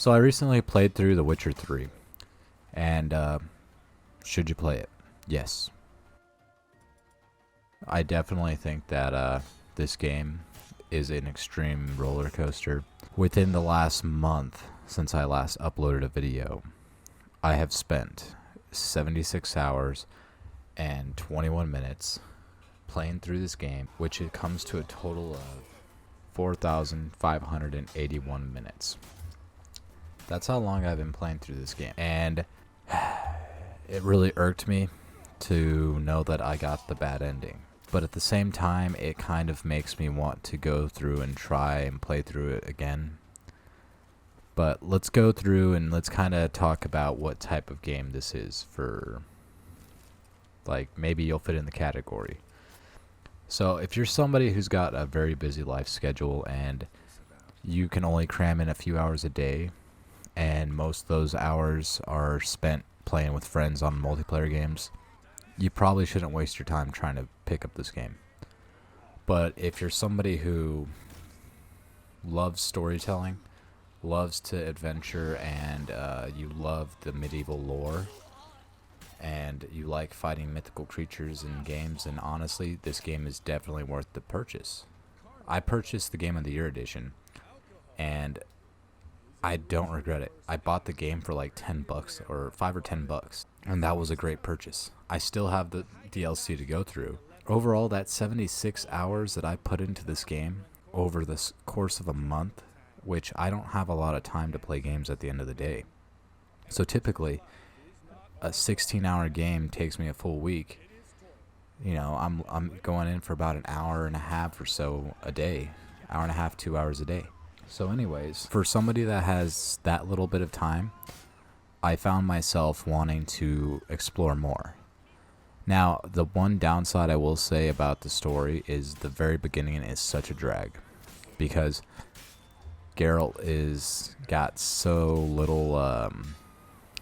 So I recently played through The Witcher 3, and should you play it? Yes. I definitely think that this game is an extreme roller coaster. Within the last month since I last uploaded a video, I have spent 76 hours and 21 minutes playing through this game, which it comes to a total of 4,581 minutes. That's how long I've been playing through this game. And it really irked me to know that I got the bad ending. But at the same time, it kind of makes me want to go through and try and play through it again. But let's go through and let's kind of talk about what type of game this is for, like, maybe you'll fit in the category. So if you're somebody who's got a very busy life schedule and you can only cram in a few hours a day, and most of those hours are spent playing with friends on multiplayer games, you probably shouldn't waste your time trying to pick up this game. But if you're somebody who loves storytelling, loves to adventure, and you love the medieval lore, and you like fighting mythical creatures in games, and honestly, this game is definitely worth the purchase. I purchased the Game of the Year edition, and I don't regret it. I bought the game for like $10 or $5 or $10, and that was a great purchase. I still have the DLC to go through. Overall, that 76 hours that I put into this game over the course of a month, which I don't have a lot of time to play games at the end of the day. So typically, a 16-hour game takes me a full week. You know, I'm going in for about an hour and a half or so a day. Hour and a half, 2 hours a day. So anyways, for somebody that has that little bit of time, I found myself wanting to explore more. Now, the one downside I will say about the story is the very beginning is such a drag, because Geralt is got so little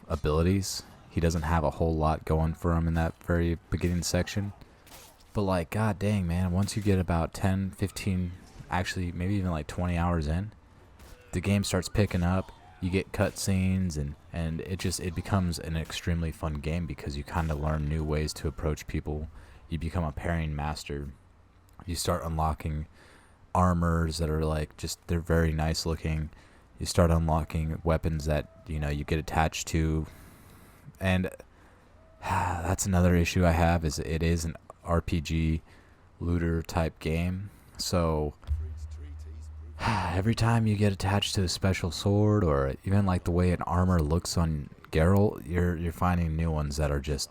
abilities. He doesn't have a whole lot going for him in that very beginning section. But like, god dang, man, once you get about 10, 15, actually maybe even like 20 hours in, the game starts picking up. You get cutscenes, and it becomes an extremely fun game because you kind of learn new ways to approach people. You become a pairing master. You start unlocking armors that are like they're very nice looking. You start unlocking weapons that you get attached to, and that's another issue I have, is it is an RPG looter type game. So every time you get attached to a special sword, or even like the way an armor looks on Geralt, you're finding new ones that are just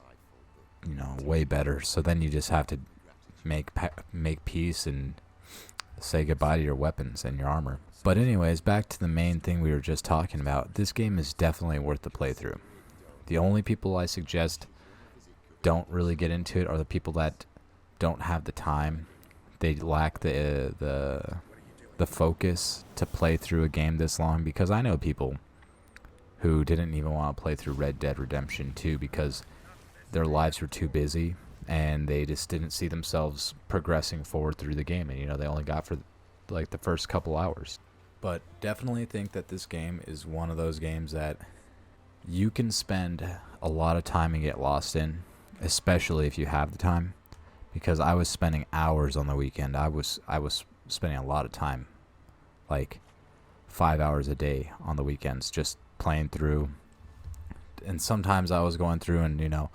way better. So then you just have to make peace and say goodbye to your weapons and your armor. But anyways, back to the main thing we were just talking about. This game is definitely worth the playthrough. The only people I suggest don't really get into it are the people that don't have the time. They lack the focus to play through a game this long, because I know people who didn't even want to play through Red Dead Redemption 2 because their lives were too busy and they just didn't see themselves progressing forward through the game, and they only got for like the first couple hours. But definitely think that this game is one of those games that you can spend a lot of time and get lost in, especially if you have the time, because I was spending hours on the weekend. I was spending a lot of time, like 5 hours a day on the weekends, just playing through. And sometimes I was going through and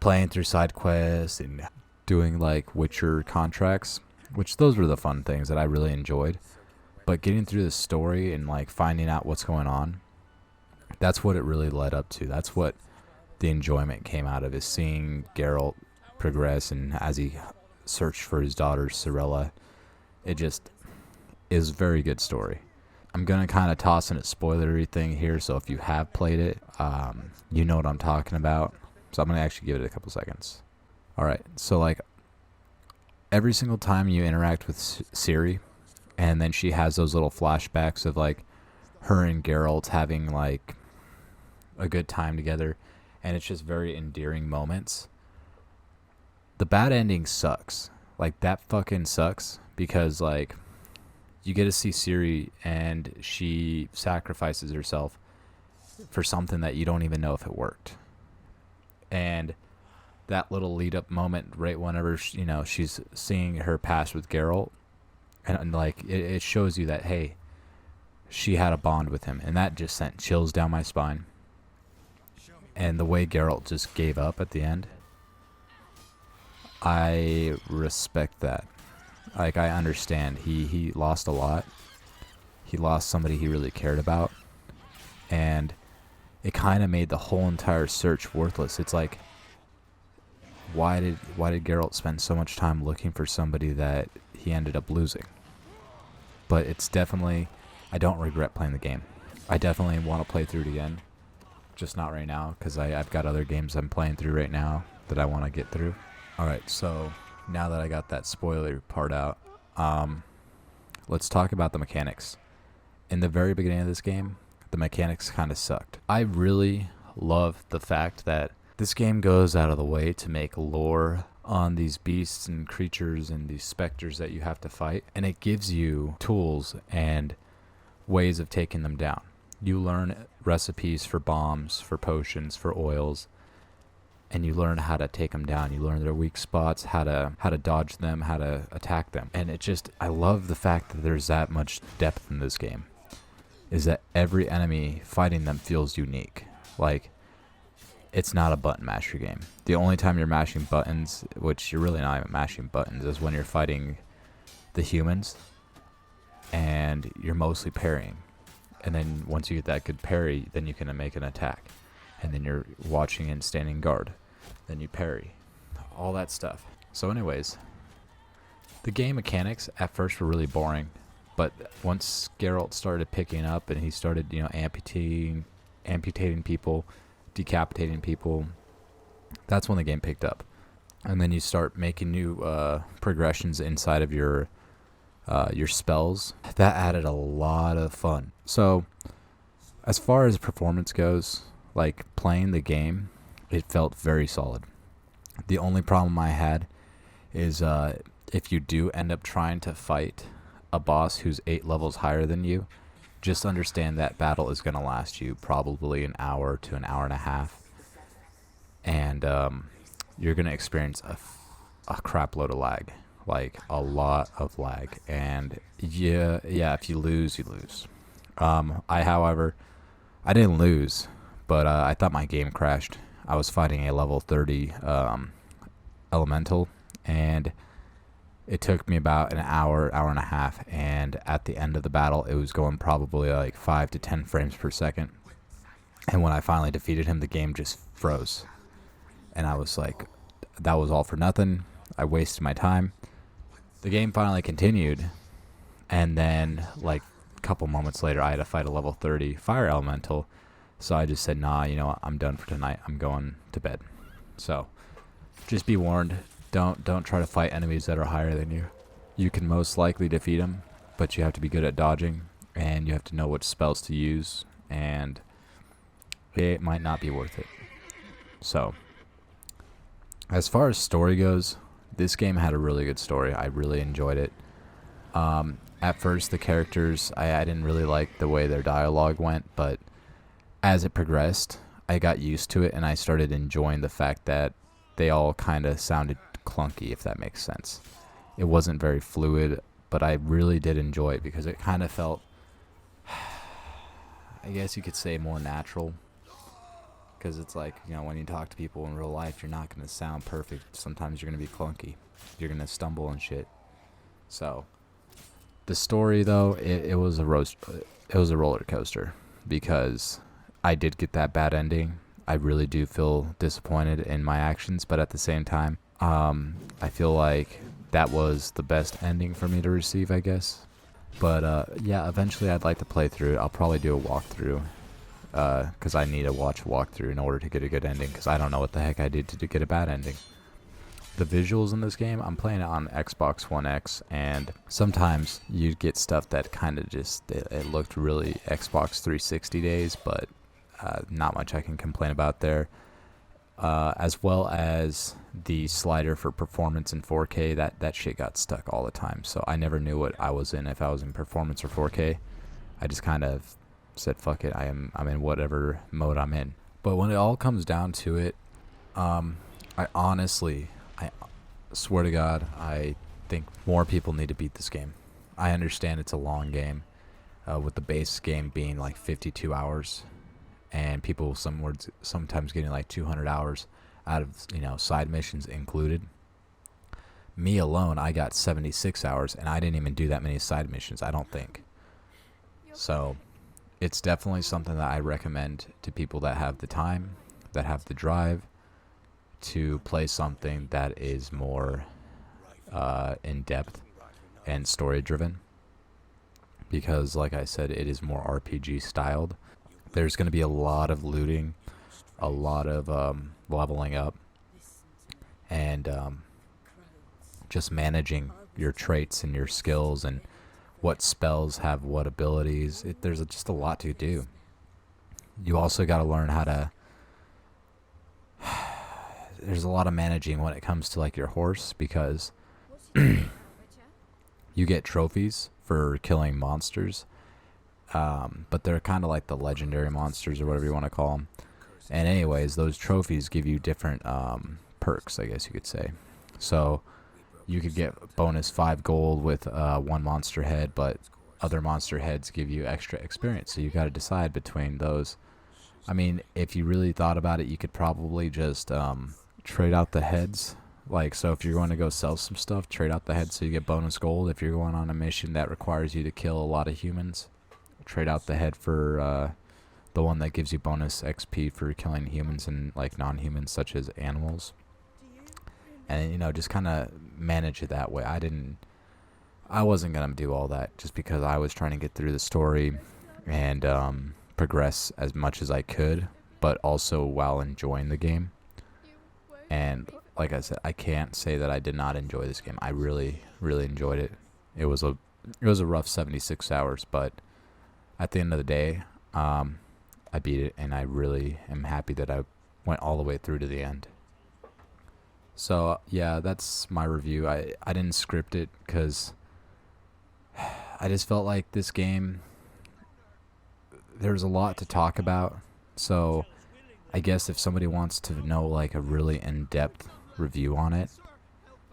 playing through side quests and doing like Witcher contracts, which those were the fun things that I really enjoyed. But getting through the story and like finding out what's going on, that's what it really led up to. That's what the enjoyment came out of, is seeing Geralt progress, and as he searched for his daughter Cirilla. It just is a very good story. I'm going to kind of toss in a spoilery thing here, so if you have played it, you know what I'm talking about. So I'm going to actually give it a couple seconds. Alright, so like every single time you interact with Ciri, and then she has those little flashbacks of like her and Geralt having like a good time together, and it's just very endearing moments. The bad ending sucks. Like, that fucking sucks, because like you get to see Ciri, and she sacrifices herself for something that you don't even know if it worked. And that little lead up moment, right whenever she's seeing her past with Geralt, and like it shows you that, hey, she had a bond with him, and that just sent chills down my spine. And the way Geralt just gave up at the end, I respect that. Like, I understand. He lost a lot. He lost somebody he really cared about. And it kind of made the whole entire search worthless. It's like, why did Geralt spend so much time looking for somebody that he ended up losing? But it's definitely, I don't regret playing the game. I definitely want to play through it again. Just not right now, because I've got other games I'm playing through right now that I want to get through. Alright, so now that I got that spoiler part out, let's talk about the mechanics. In the very beginning of this game, the mechanics kind of sucked. I really love the fact that this game goes out of the way to make lore on these beasts and creatures and these specters that you have to fight, and it gives you tools and ways of taking them down. You learn recipes for bombs, for potions, for oils, and you learn how to take them down. You learn their weak spots, how to dodge them, how to attack them. And I love the fact that there's that much depth in this game, is that every enemy fighting them feels unique. Like, it's not a button masher game. The only time you're mashing buttons, which you're really not even mashing buttons, is when you're fighting the humans and you're mostly parrying. And then once you get that good parry, then you can make an attack. And then you're watching and standing guard. Then you parry. All that stuff. So anyways, the game mechanics at first were really boring. But once Geralt started picking up and he started, amputating people, decapitating people, that's when the game picked up. And then you start making new progressions inside of your spells. That added a lot of fun. So as far as performance goes, like playing the game, it felt very solid. The only problem I had is if you do end up trying to fight a boss who's 8 levels higher than you, just understand that battle is going to last you probably an hour to an hour and a half. And you're going to experience a crap load of lag. Like, a lot of lag. And yeah, if you lose, you lose. However, I didn't lose, but I thought my game crashed. I was fighting a level 30 elemental, and it took me about an hour and a half, and at the end of the battle, it was going probably like 5 to 10 frames per second. And when I finally defeated him, the game just froze. And I was like, that was all for nothing. I wasted my time. The game finally continued, and then like a couple moments later, I had to fight a level 30 fire elemental. So I just said, nah, you know what, I'm done for tonight. I'm going to bed. So just be warned, don't try to fight enemies that are higher than you. You can most likely defeat them, but you have to be good at dodging, and you have to know what spells to use, and it might not be worth it. So as far as story goes, this game had a really good story. I really enjoyed it. At first, the characters, I didn't really like the way their dialogue went, but as it progressed, I got used to it, and I started enjoying the fact that they all kind of sounded clunky, if that makes sense. It wasn't very fluid, but I really did enjoy it because it kind of felt, I guess you could say, more natural. Because it's like, when you talk to people in real life, you're not going to sound perfect. Sometimes you're going to be clunky. You're going to stumble and shit. So the story, though, it was a roller coaster, because I did get that bad ending. I really do feel disappointed in my actions, but at the same time, I feel like that was the best ending for me to receive, I guess. But yeah, eventually I'd like to play through it. I'll probably do a walkthrough, because I need to watch a walkthrough in order to get a good ending, because I don't know what the heck I did to get a bad ending. The visuals in this game, I'm playing it on Xbox One X, and sometimes you'd get stuff that kind of just, it looked really Xbox 360 days, but not much I can complain about there. as well as the slider for performance in 4K. That shit got stuck all the time, so I never knew what I was in, if I was in performance or 4K. I just kind of said, fuck it, I'm in whatever mode I'm in. But when it all comes down to it, I swear to God, I think more people need to beat this game. I understand it's a long game, with the base game being like 52 hours, and people sometimes getting like 200 hours out of, side missions included. Me alone, I got 76 hours, and I didn't even do that many side missions, I don't think. So it's definitely something that I recommend to people that have the time, that have the drive to play something that is more in-depth and story-driven. Because, like I said, it is more RPG styled. There's going to be a lot of looting, a lot of leveling up, and just managing your traits and your skills and what spells have what abilities. There's just a lot to do. You also got to learn how to... There's a lot of managing when it comes to like your horse, because you get trophies for killing monsters, but they're kind of like the legendary monsters or whatever you want to call them. And anyways, those trophies give you different perks, I guess you could say. So you could get bonus 5 gold with 1 monster head, but other monster heads give you extra experience. So you got to decide between those. I mean, if you really thought about it, you could probably just trade out the heads. Like, so if you're going to go sell some stuff, trade out the heads so you get bonus gold. If you're going on a mission that requires you to kill a lot of humans, trade out the head for the one that gives you bonus XP for killing humans and like non-humans such as animals. And just kind of manage it that way. I wasn't going to do all that just because I was trying to get through the story and progress as much as I could, but also while enjoying the game. And like I said, I can't say that I did not enjoy this game. I really, really enjoyed it. It was a rough 76 hours, but at the end of the day, I beat it, and I really am happy that I went all the way through to the end. So yeah, that's my review. I didn't script it because I just felt like this game, there's a lot to talk about. So I guess if somebody wants to know like a really in-depth review on it,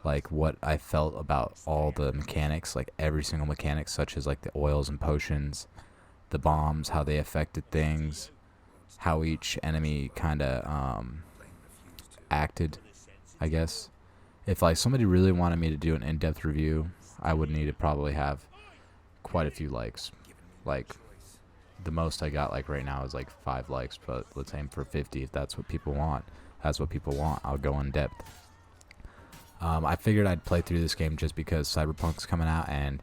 like what I felt about all the mechanics, like every single mechanic, such as like the oils and potions, the bombs, how they affected things, how each enemy kind of acted, I guess. If like somebody really wanted me to do an in-depth review, I would need to probably have quite a few likes. Like the most I got like right now is like 5 likes, but let's aim for 50 if that's what people want. That's what people want. I'll go in depth. I figured I'd play through this game just because Cyberpunk's coming out, and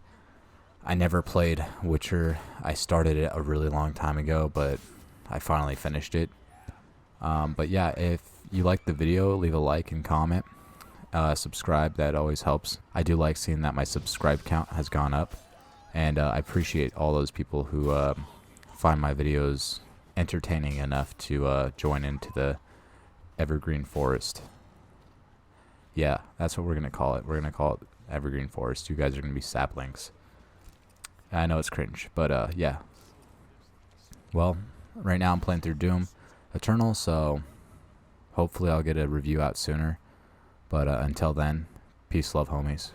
I never played Witcher. I started it a really long time ago, but I finally finished it. But yeah, if you like the video, leave a like and comment. Subscribe, that always helps. I do like seeing that my subscribe count has gone up, and I appreciate all those people who find my videos entertaining enough to join into the Evergreen Forest. Yeah, that's what we're going to call it. We're going to call it Evergreen Forest. You guys are going to be saplings. I know it's cringe, but yeah. Well, right now I'm playing through Doom Eternal, so hopefully I'll get a review out sooner. But until then, peace, love, homies.